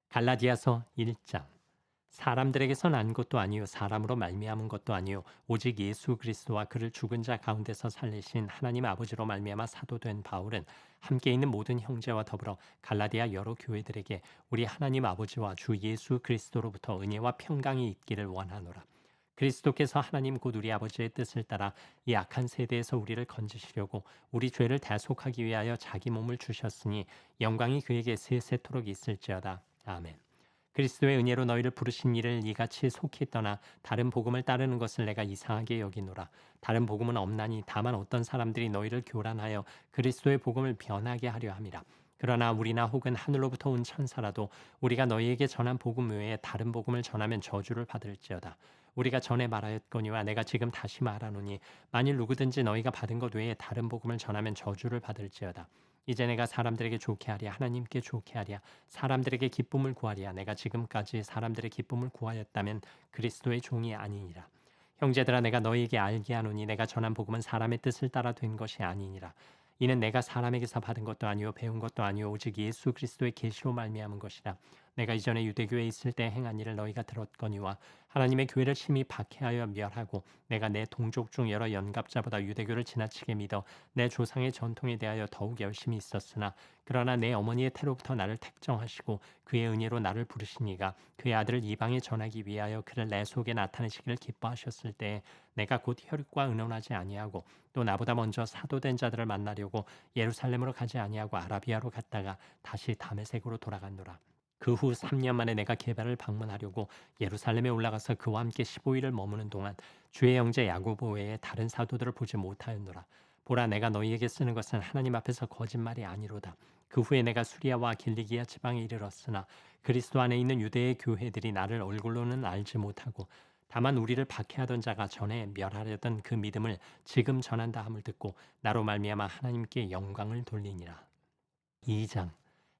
갈라디아서 1장. 사람들에게서 난 것도 아니요 사람으로 말미암은 것도 아니요 오직 예수 그리스도와 그를 죽은 자 가운데서 살리신 하나님 아버지로 말미암아 사도된 바울은 함께 있는 모든 형제와 더불어 갈라디아 여러 교회들에게 우리 하나님 아버지와 주 예수 그리스도로부터 은혜와 평강이 있기를 원하노라. 그리스도께서 하나님 곧 우리 아버지의 뜻을 따라 이 악한 세대에서 우리를 건지시려고 우리 죄를 대속하기 위하여 자기 몸을 주셨으니 영광이 그에게 세세토록 있을지어다. 아멘. 그리스도의 은혜로 너희를 부르신 이를 이같이 속히 떠나 다른 복음을 따르는 것을 내가 이상하게 여기노라. 다른 복음은 없나니 다만 어떤 사람들이 너희를 교란하여 그리스도의 복음을 변하게 하려 함이라. 그러나 우리나 혹은 하늘로부터 온 천사라도 우리가 너희에게 전한 복음 외에 다른 복음을 전하면 저주를 받을지어다. 우리가 전에 말하였거니와 내가 지금 다시 말하노니 만일 누구든지 너희가 받은 것 외에 다른 복음을 전하면 저주를 받을지어다. 이제 내가 사람들에게 좋게 하랴 하나님께 좋게 하랴 사람들에게 기쁨을 구하랴 내가 지금까지 사람들의 기쁨을 구하였다면 그리스도의 종이 아니니라. 형제들아 내가 너희에게 알게 하노니 내가 전한 복음은 사람의 뜻을 따라 된 것이 아니니라. 이는 내가 사람에게서 받은 것도 아니요 배운 것도 아니요 오직 예수 그리스도의 계시로 말미암은 것이라. 내가 이전에 유대교에 있을 때 행한 일을 너희가 들었거니와 하나님의 교회를 심히 박해하여 멸하고 내가 내 동족 중 여러 연갑자보다 유대교를 지나치게 믿어 내 조상의 전통에 대하여 더욱 열심히 있었으나 그러나 내 어머니의 태로부터 나를 택정하시고 그의 은혜로 나를 부르시니가 그의 아들을 이방에 전하기 위하여 그를 내 속에 나타내시기를 기뻐하셨을 때에 내가 곧 혈육과 의논하지 아니하고 또 나보다 먼저 사도된 자들을 만나려고 예루살렘으로 가지 아니하고 아라비아로 갔다가 다시 다메섹으로 돌아갔노라. 그 후 3년 만에 내가 게바를 방문하려고 예루살렘에 올라가서 그와 함께 15일을 머무는 동안 주의 형제 야고보 외에 다른 사도들을 보지 못하였노라. 보라 내가 너희에게 쓰는 것은 하나님 앞에서 거짓말이 아니로다. 그 후에 내가 수리아와 길리기아 지방에 이르렀으나 그리스도 안에 있는 유대의 교회들이 나를 얼굴로는 알지 못하고 다만 우리를 박해하던 자가 전에 멸하려던 그 믿음을 지금 전한다 함을 듣고 나로 말미암아 하나님께 영광을 돌리니라. 2장.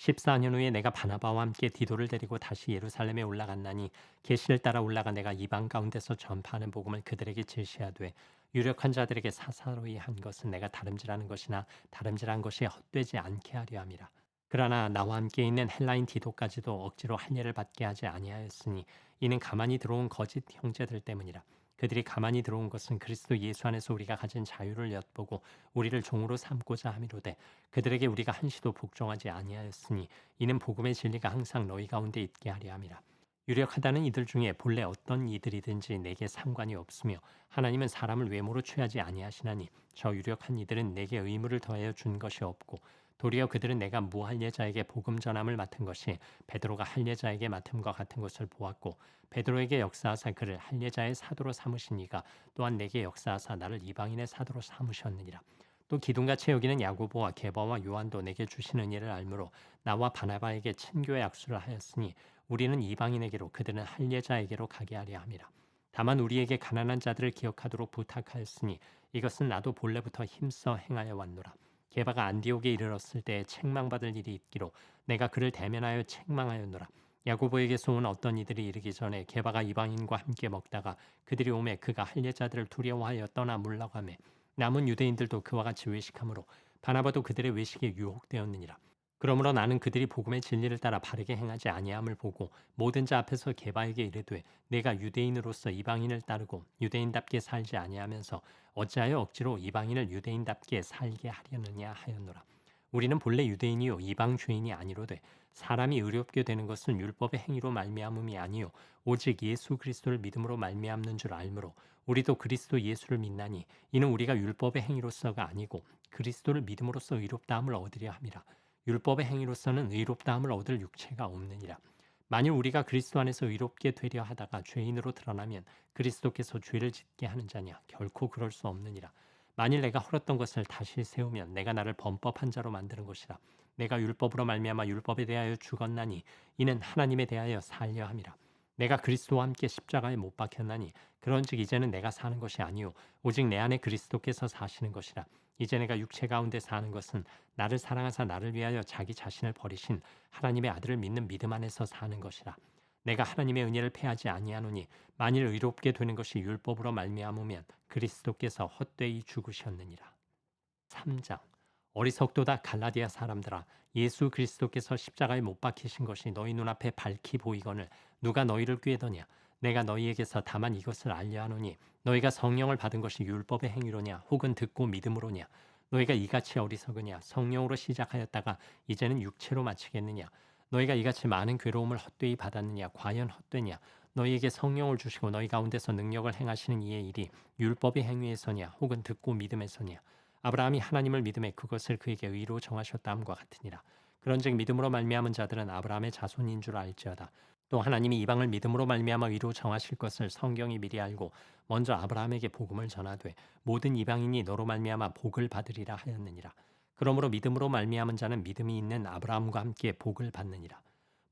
14년 후에 내가 바나바와 함께 디도를 데리고 다시 예루살렘에 올라갔나니 계시를 따라 올라가 내가 이방 가운데서 전파하는 복음을 그들에게 제시하되 유력한 자들에게 사사로이 한 것은 내가 다름질하는 것이나 다름질한 것이 헛되지 않게 하려 함이라. 그러나 나와 함께 있는 헬라인 디도까지도 억지로 할례를 받게 하지 아니하였으니 이는 가만히 들어온 거짓 형제들 때문이라. 그들이 가만히 들어온 것은 그리스도 예수 안에서 우리가 가진 자유를 엿보고 우리를 종으로 삼고자 함이로되 그들에게 우리가 한시도 복종하지 아니하였으니 이는 복음의 진리가 항상 너희 가운데 있게 하려 함이라. 유력하다는 이들 중에 본래 어떤 이들이든지 내게 상관이 없으며 하나님은 사람을 외모로 취하지 아니하시나니 저 유력한 이들은 내게 의무를 더하여 준 것이 없고 도리어 그들은 내가 무할례자에게 복음 전함을 맡은 것이 베드로가 할례자에게 맡음과 같은 것을 보았고 베드로에게 역사하사 그를 할례자의 사도로 삼으신 이가 또한 내게 역사하사 나를 이방인의 사도로 삼으셨느니라. 또 기둥같이 여기는 야고보와 게바와 요한도 내게 주시는 일을 알므로 나와 바나바에게 친교의 약수를 하였으니 우리는 이방인에게로 그들은 할례자에게로 가게 하려 함이라. 다만 우리에게 가난한 자들을 기억하도록 부탁하였으니 이것은 나도 본래부터 힘써 행하여 왔노라. 게바가 안디옥에 이르렀을 때 책망받을 일이 있기로 내가 그를 대면하여 책망하였노라. 야고보에게서 온 어떤 이들이 이르기 전에 게바가 이방인과 함께 먹다가 그들이 오매 그가 할례자들을 두려워하여 떠나 물러가매 남은 유대인들도 그와 같이 외식하므로 바나바도 그들의 외식에 유혹되었느니라. 그러므로 나는 그들이 복음의 진리를 따라 바르게 행하지 아니함을 보고 모든 자 앞에서 게바에게 이르되 내가 유대인으로서 이방인을 따르고 유대인답게 살지 아니하면서 어찌하여 억지로 이방인을 유대인답게 살게 하려느냐 하였노라. 우리는 본래 유대인이요 이방 죄인이 아니로되 사람이 의롭게 되는 것은 율법의 행위로 말미암음이 아니요 오직 예수 그리스도를 믿음으로 말미암는 줄 알므로 우리도 그리스도 예수를 믿나니 이는 우리가 율법의 행위로서가 아니고 그리스도를 믿음으로써 의롭다함을 얻으려 함이라. 율법의 행위로서는 의롭다함을 얻을 육체가 없느니라. 만일 우리가 그리스도 안에서 의롭게 되려 하다가 죄인으로 드러나면 그리스도께서 죄를 짓게 하는 자냐 결코 그럴 수 없느니라. 만일 내가 헐었던 것을 다시 세우면 내가 나를 범법한 자로 만드는 것이라. 내가 율법으로 말미암아 율법에 대하여 죽었나니 이는 하나님에 대하여 살려 함이라. 내가 그리스도와 함께 십자가에 못 박혔나니 그런즉 이제는 내가 사는 것이 아니요 오직 내 안에 그리스도께서 사시는 것이라. 이제 내가 육체 가운데 사는 것은 나를 사랑하사 나를 위하여 자기 자신을 버리신 하나님의 아들을 믿는 믿음 안에서 사는 것이라. 내가 하나님의 은혜를 패하지 아니하노니 만일 의롭게 되는 것이 율법으로 말미암으면 그리스도께서 헛되이 죽으셨느니라. 3장. 어리석도다 갈라디아 사람들아, 예수 그리스도께서 십자가에 못 박히신 것이 너희 눈앞에 밝히 보이거늘 누가 너희를 꾀더냐. 내가 너희에게서 다만 이것을 알려하노니 너희가 성령을 받은 것이 율법의 행위로냐 혹은 듣고 믿음으로냐. 너희가 이같이 어리석으냐. 성령으로 시작하였다가 이제는 육체로 마치겠느냐. 너희가 이같이 많은 괴로움을 헛되이 받았느냐. 과연 헛되냐. 너희에게 성령을 주시고 너희 가운데서 능력을 행하시는 이의 일이 율법의 행위에서냐 혹은 듣고 믿음에서냐. 아브라함이 하나님을 믿음에 그것을 그에게 의로 정하셨다함과 같으니라. 그런즉 믿음으로 말미암은 자들은 아브라함의 자손인 줄 알지어다. 또 하나님이 이방을 믿음으로 말미암아 의로 정하실 것을 성경이 미리 알고 먼저 아브라함에게 복음을 전하되 모든 이방인이 너로 말미암아 복을 받으리라 하였느니라. 그러므로 믿음으로 말미암은 자는 믿음이 있는 아브라함과 함께 복을 받느니라.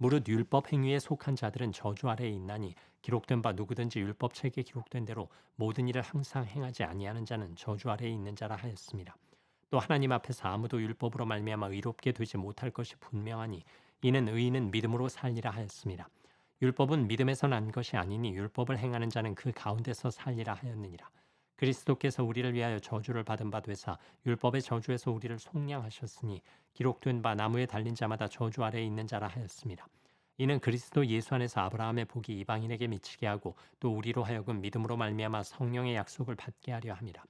무릇 율법 행위에 속한 자들은 저주 아래에 있나니 기록된 바 누구든지 율법 책에 기록된 대로 모든 일을 항상 행하지 아니하는 자는 저주 아래에 있는 자라 하였습니다. 또 하나님 앞에서 아무도 율법으로 말미암아 의롭게 되지 못할 것이 분명하니 이는 의인은 믿음으로 살리라 하였습니다. 율법은 믿음에서 난 것이 아니니 율법을 행하는 자는 그 가운데서 살리라 하였느니라. 그리스도께서 우리를 위하여 저주를 받은 바 되사 율법의 저주에서 우리를 속량하셨으니 기록된 바 나무에 달린 자마다 저주 아래에 있는 자라 하였습니다. 이는 그리스도 예수 안에서 아브라함의 복이 이방인에게 미치게 하고 또 우리로 하여금 믿음으로 말미암아 성령의 약속을 받게 하려 함이라.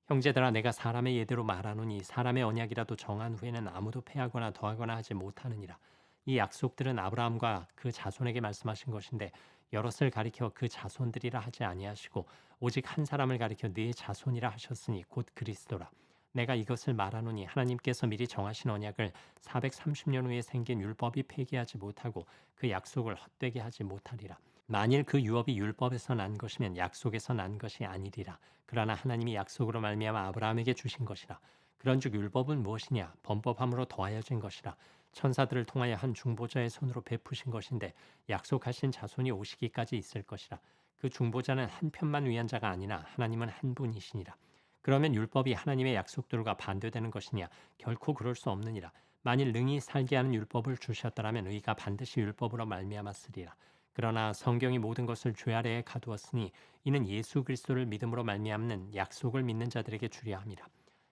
형제들아, 내가 사람의 예대로 말하노니 사람의 언약이라도 정한 후에는 아무도 패하거나 더하거나 하지 못하느니라. 이 약속들은 아브라함과 그 자손에게 말씀하신 것인데 여럿을 가리켜 그 자손들이라 하지 아니하시고 오직 한 사람을 가리켜 네 자손이라 하셨으니 곧 그리스도라. 내가 이것을 말하노니 하나님께서 미리 정하신 언약을 430년 후에 생긴 율법이 폐기하지 못하고 그 약속을 헛되게 하지 못하리라. 만일 그 유업이 율법에서 난 것이면 약속에서 난 것이 아니리라. 그러나 하나님이 약속으로 말미암아 아브라함에게 주신 것이라. 그런즉 율법은 무엇이냐? 범법함으로 더하여진 것이라. 천사들을 통하여 한 중보자의 손으로 베푸신 것인데 약속하신 자손이 오시기까지 있을 것이라. 그 중보자는 한 편만 위한 자가 아니나 하나님은 한 분이시니라. 그러면 율법이 하나님의 약속들과 반대되는 것이냐? 결코 그럴 수 없느니라. 만일 능히 살게 하는 율법을 주셨더라면 의가 반드시 율법으로 말미암았으리라. 그러나 성경이 모든 것을 죄 아래에 가두었으니 이는 예수 그리스도를 믿음으로 말미암는 약속을 믿는 자들에게 주려 함이라.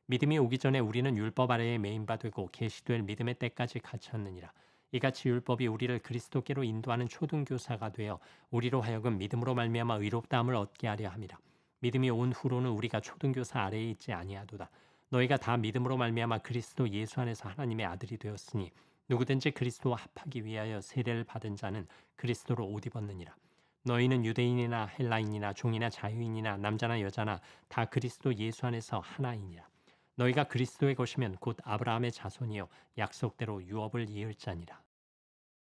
믿음이 오기 전에 우리는 율법 아래에 매인 바 되고 계시될 믿음의 때까지 갇혔느니라. 이같이 율법이 우리를 그리스도께로 인도하는 초등교사가 되어 우리로 하여금 믿음으로 말미암아 의롭다함을 얻게 하려 함이라. 믿음이 온 후로는 우리가 초등교사 아래에 있지 아니하도다. 너희가 다 믿음으로 말미암아 그리스도 예수 안에서 하나님의 아들이 되었으니 누구든지 그리스도와 합하기 위하여 세례를 받은 자는 그리스도로 옷 입었느니라. 너희는 유대인이나 헬라인이나 종이나 자유인이나 남자나 여자나 다 그리스도 예수 안에서 하나이니라. 너희가 그리스도의 것이면 곧 아브라함의 자손이요 약속대로 유업을 이을 자니라.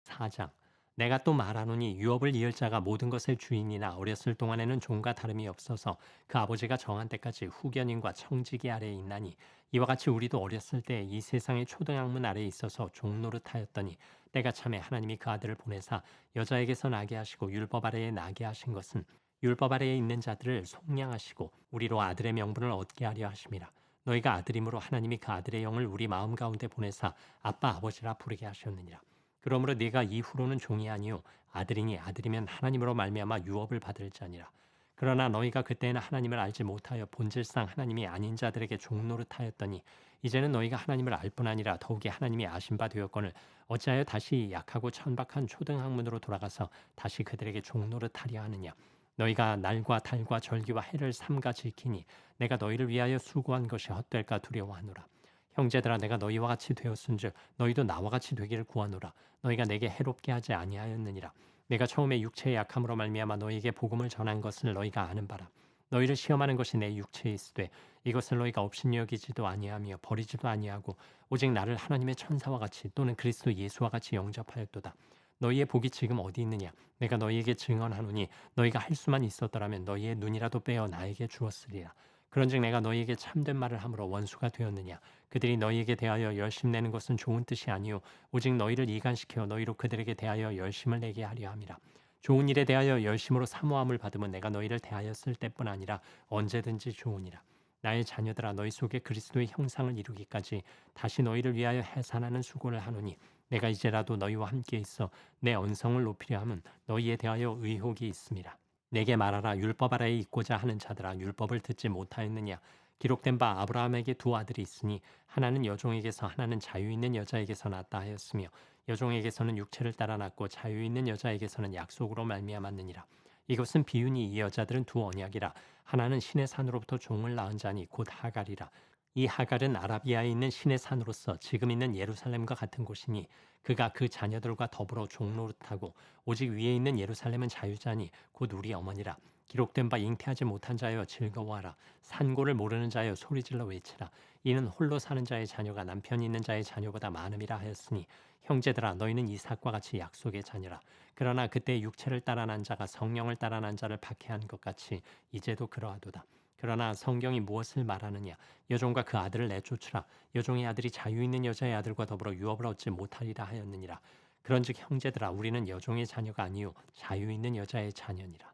4장. 내가 또 말하노니 유업을 이을 자가 모든 것의 주인이나 어렸을 동안에는 종과 다름이 없어서 그 아버지가 정한 때까지 후견인과 청지기 아래에 있나니 이와 같이 우리도 어렸을 때 이 세상의 초등학문 아래에 있어서 종 노릇하였더니 때가 참에 하나님이 그 아들을 보내사 여자에게서 나게 하시고 율법 아래에 나게 하신 것은 율법 아래에 있는 자들을 속량하시고 우리로 아들의 명분을 얻게 하려 하심이라. 너희가 아들이므로 하나님이 그 아들의 영을 우리 마음 가운데 보내사 아빠 아버지라 부르게 하셨느니라. 그러므로 네가 이후로는 종이 아니요 아들이니 아들이면 하나님으로 말미암아 유업을 받을 자니라. 그러나 너희가 그때는 하나님을 알지 못하여 본질상 하나님이 아닌 자들에게 종노릇하였더니 이제는 너희가 하나님을 알 뿐 아니라 더욱이 하나님이 아신 바 되었거늘 어찌하여 다시 약하고 천박한 초등학문으로 돌아가서 다시 그들에게 종노릇하려 하느냐. 너희가 날과 달과 절기와 해를 삼가 지키니 내가 너희를 위하여 수고한 것이 헛될까 두려워하노라. 형제들아, 내가 너희와 같이 되었은즉 너희도 나와 같이 되기를 구하노라. 너희가 내게 해롭게 하지 아니하였느니라. 내가 처음에 육체의 약함으로 말미암아 너희에게 복음을 전한 것을 너희가 아는 바라. 너희를 시험하는 것이 내 육체에 있으되 이것을 너희가 업신여기지도 아니하며 버리지도 아니하고 오직 나를 하나님의 천사와 같이 또는 그리스도 예수와 같이 영접하였도다. 너희의 복이 지금 어디 있느냐? 내가 너희에게 증언하노니 너희가 할 수만 있었더라면 너희의 눈이라도 빼어 나에게 주었으리라. 그런즉 내가 너희에게 참된 말을 함으로 원수가 되었느냐? 그들이 너희에게 대하여 열심 내는 것은 좋은 뜻이 아니요 오직 너희를 이간시켜 너희로 그들에게 대하여 열심을 내게 하려 함이라. 좋은 일에 대하여 열심으로 사모함을 받으면 내가 너희를 대하였을 때뿐 아니라 언제든지 좋으니라. 나의 자녀들아, 너희 속에 그리스도의 형상을 이루기까지 다시 너희를 위하여 해산하는 수고를 하노니 내가 이제라도 너희와 함께 있어 내 언성을 높이려 함은 너희에 대하여 의혹이 있음이라. 내게 말하라. 율법 아래에 있고자 하는 자들아, 율법을 듣지 못하였느냐? 기록된 바 아브라함에게 두 아들이 있으니 하나는 여종에게서 하나는 자유 있는 여자에게서 났다 하였으며 여종에게서는 육체를 따라 났고 자유 있는 여자에게서는 약속으로 말미암았느니라. 이것은 비유니 이 여자들은 두 언약이라. 하나는 신의 산으로부터 종을 낳은 자니 곧 하갈이라. 이 하갈은 아라비아에 있는 신의 산으로서 지금 있는 예루살렘과 같은 곳이니 그가 그 자녀들과 더불어 종노릇하고 오직 위에 있는 예루살렘은 자유자니 곧 우리 어머니라. 기록된 바 잉태하지 못한 자여 즐거워하라. 산고를 모르는 자여 소리질러 외치라. 이는 홀로 사는 자의 자녀가 남편이 있는 자의 자녀보다 많음이라 하였으니 형제들아 너희는 이삭과 같이 약속의 자녀라. 그러나 그때 육체를 따라 난 자가 성령을 따라 난 자를 박해한 것 같이 이제도 그러하도다. 그러나 성경이 무엇을 말하느냐? 여종과 그 아들을 내쫓으라. 여종의 아들이 자유 있는 여자의 아들과 더불어 유업을 얻지 못하리라 하였느니라. 그런즉 형제들아 우리는 여종의 자녀가 아니요 자유 있는 여자의 자녀니라.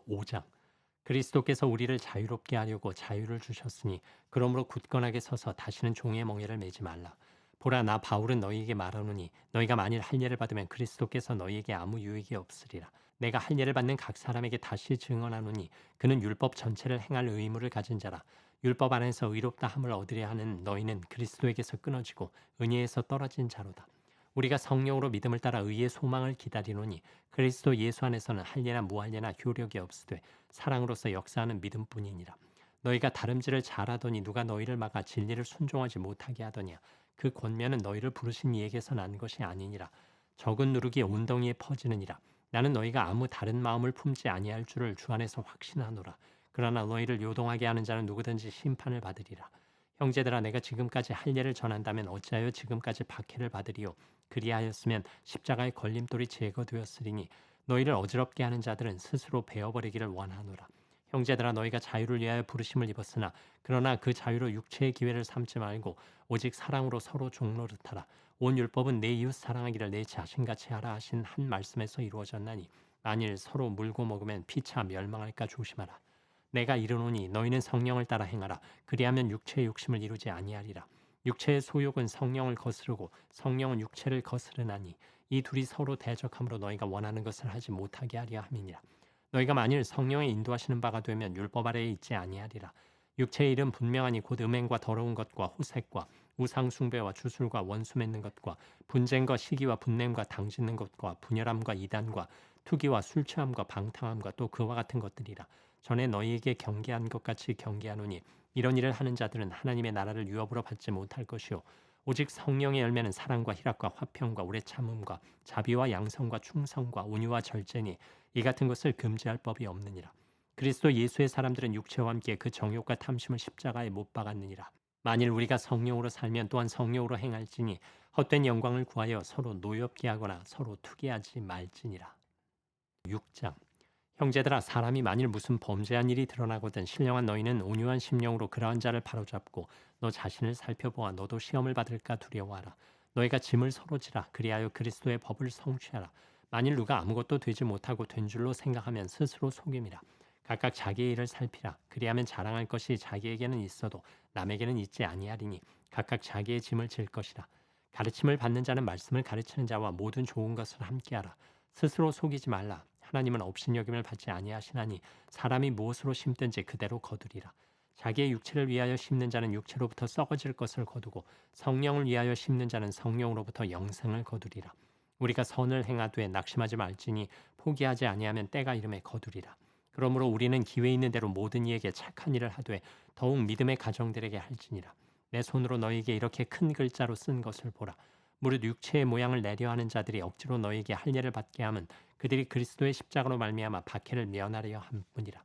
5장. 그리스도께서 우리를 자유롭게 하려고 자유를 주셨으니 그러므로 굳건하게 서서 다시는 종의 멍에를 매지 말라. 보라 나 바울은 너희에게 말하노니 너희가 만일 할례를 받으면 그리스도께서 너희에게 아무 유익이 없으리라. 내가 할례를 받는 각 사람에게 다시 증언하노니 그는 율법 전체를 행할 의무를 가진 자라. 율법 안에서 의롭다 함을 얻으려 하는 너희는 그리스도에게서 끊어지고 은혜에서 떨어진 자로다. 우리가 성령으로 믿음을 따라 의의 소망을 기다리노니 그리스도 예수 안에서는 할례나 무할례나 효력이 없으되 사랑으로서 역사하는 믿음뿐이니라. 너희가 다름질을 잘하더니 누가 너희를 막아 진리를 순종하지 못하게 하더냐. 그 권면은 너희를 부르신 이에게서 난 것이 아니니라. 적은 누룩이 온덩이에 퍼지느니라. 나는 너희가 아무 다른 마음을 품지 아니할 줄을 주 안에서 확신하노라. 그러나 너희를 요동하게 하는 자는 누구든지 심판을 받으리라. 형제들아 내가 지금까지 할례를 전한다면 어찌하여 지금까지 박해를 받으리요. 그리하였으면 십자가의 걸림돌이 제거되었으리니 너희를 어지럽게 하는 자들은 스스로 베어버리기를 원하노라. 형제들아 너희가 자유를 위하여 부르심을 입었으나 그러나 그 자유로 육체의 기회를 삼지 말고 오직 사랑으로 서로 종노릇하라. 온 율법은 내 이웃 사랑하기를 내 자신같이 하라 하신 한 말씀에서 이루어졌나니 만일 서로 물고 먹으면 피차 멸망할까 조심하라. 내가 이르노니 너희는 성령을 따라 행하라. 그리하면 육체의 욕심을 이루지 아니하리라. 육체의 소욕은 성령을 거스르고 성령은 육체를 거스르나니 이 둘이 서로 대적함으로 너희가 원하는 것을 하지 못하게 하려 함이니라. 너희가 만일 성령의 인도하시는 바가 되면 율법 아래에 있지 아니하리라. 육체의 일은 분명하니 곧 음행과 더러운 것과 호색과 우상 숭배와 주술과 원수 맺는 것과 분쟁과 시기와 분냄과 당짓는 것과 분열함과 이단과 투기와 술 취함과 방탕함과 또 그와 같은 것들이라. 전에 너희에게 경계한 것 같이 경계하노니 이런 일을 하는 자들은 하나님의 나라를 유업으로 받지 못할 것이요 오직 성령의 열매는 사랑과 희락과 화평과 오래 참음과 자비와 양성과 충성과 온유와 절제니 이 같은 것을 금지할 법이 없느니라. 그리스도 예수의 사람들은 육체와 함께 그 정욕과 탐심을 십자가에 못 박았느니라. 만일 우리가 성령으로 살면 또한 성령으로 행할지니 헛된 영광을 구하여 서로 노엽게 하거나 서로 투기하지 말지니라. 6장. 형제들아 사람이 만일 무슨 범죄한 일이 드러나거든 신령한 너희는 온유한 심령으로 그러한 자를 바로잡고 너 자신을 살펴보아 너도 시험을 받을까 두려워하라. 너희가 짐을 서로 지라. 그리하여 그리스도의 법을 성취하라. 만일 누가 아무것도 되지 못하고 된 줄로 생각하면 스스로 속임이라. 각각 자기의 일을 살피라. 그리하면 자랑할 것이 자기에게는 있어도 남에게는 있지 아니하리니 각각 자기의 짐을 질 것이라. 가르침을 받는 자는 말씀을 가르치는 자와 모든 좋은 것을 함께하라. 스스로 속이지 말라. 하나님은 업신여김을 받지 아니하시나니 사람이 무엇으로 심든지 그대로 거두리라. 자기의 육체를 위하여 심는 자는 육체로부터 썩어질 것을 거두고 성령을 위하여 심는 자는 성령으로부터 영생을 거두리라. 우리가 선을 행하되 낙심하지 말지니 포기하지 아니하면 때가 이름에 거두리라. 그러므로 우리는 기회 있는 대로 모든 이에게 착한 일을 하되 더욱 믿음의 가정들에게 할지니라. 내 손으로 너희에게 이렇게 큰 글자로 쓴 것을 보라. 무릇 육체의 모양을 내려하는 자들이 억지로 너희에게 할례를 받게 함은 그들이 그리스도의 십자가로 말미암아 박해를 면하려 함뿐이라.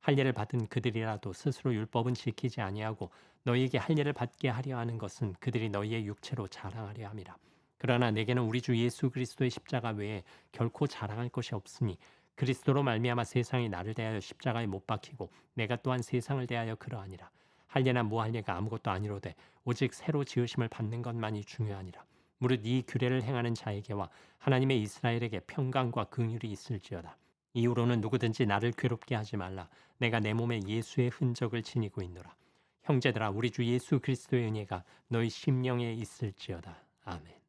할례를 받은 그들이라도 스스로 율법은 지키지 아니하고 너희에게 할례를 받게 하려 하는 것은 그들이 너희의 육체로 자랑하려 함이라. 그러나 내게는 우리 주 예수 그리스도의 십자가 외에 결코 자랑할 것이 없으니 그리스도로 말미암아 세상이 나를 대하여 십자가에 못 박히고 내가 또한 세상을 대하여 그러하니라. 할례나 무할례가 아무것도 아니로되 오직 새로 지으심을 받는 것만이 중요하니라. 무릇 이 규례를 행하는 자에게와 하나님의 이스라엘에게 평강과 긍휼이 있을지어다. 이후로는 누구든지 나를 괴롭게 하지 말라. 내가 내 몸에 예수의 흔적을 지니고 있노라. 형제들아 우리 주 예수 그리스도의 은혜가 너희 심령에 있을지어다. 아멘.